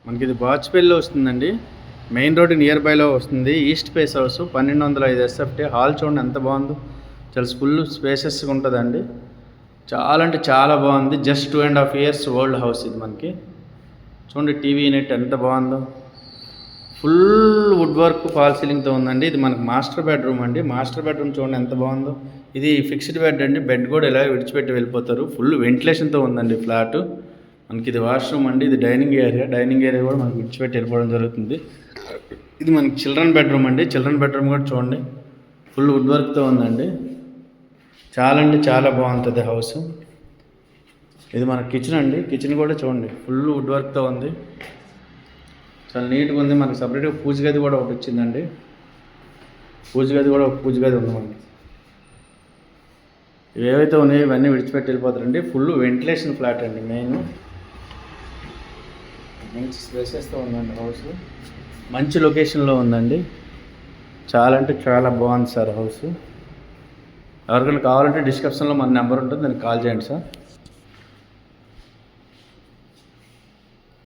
మనకి ఇది బాచ్పల్లిలో వస్తుందండి. మెయిన్ రోడ్ నియర్ బైలో వస్తుంది. East face house 1205 SFT. Hall చూడండి ఎంత బాగుందో, చాలా ఫుల్ స్పేసెస్గా ఉంటుందండి. చాలా అంటే చాలా బాగుంది. జస్ట్ 2.5 years ఓల్డ్ హౌస్ ఇది. మనకి చూడండి టీవీ యూనిట్ ఎంత బాగుందో, ఫుల్ వుడ్ వర్క్ ఫాల్ సీలింగ్తో ఉందండి. ఇది మనకు మాస్టర్ బెడ్రూమ్ అండి. మాస్టర్ బెడ్రూమ్ చూడండి ఎంత బాగుందో. ఇది ఫిక్స్డ్ బెడ్ అండి. బెడ్ కూడా ఇలా విడిచిపెట్టి వెళ్ళిపోతారు. ఫుల్ వెంటిలేషన్తో ఉందండి ఫ్లాట్. మనకి ఇది వాష్రూమ్ అండి. ఇది డైనింగ్ ఏరియా. డైనింగ్ ఏరియా కూడా మనకి విడిచిపెట్టి వెళ్ళిపోవడం జరుగుతుంది. ఇది మనకి చిల్డ్రన్ బెడ్రూమ్ అండి. చిల్డ్రన్ బెడ్రూమ్ కూడా చూడండి ఫుల్ వుడ్ వర్క్తో ఉందండి. చాలా అంటే చాలా బాగుంటుంది హౌస్. ఇది మన కిచెన్ అండి. కిచెన్ కూడా చూడండి ఫుల్ వుడ్ వర్క్తో ఉంది, చాలా నీట్గా ఉంది. మనకి సపరేట్గా పూజ గది కూడా ఒకటి వచ్చిందండి. పూజ గది ఉంది మనకి. ఏవైతే ఉన్నాయో ఇవన్నీ విడిచిపెట్టి వెళ్ళిపోతారండి. ఫుల్ వెంటిలేషన్ ఫ్లాట్ అండి. మంచి స్పేసెస్తో ఉందండి హౌస్. మంచి లొకేషన్లో ఉందండి. చాలా అంటే చాలా బాగుంది సార్ హౌస్. ఎవరికైనా కావాలంటే డిస్క్రిప్షన్లో మన నెంబర్ ఉంటుంది, దానికి కాల్ చేయండి సార్.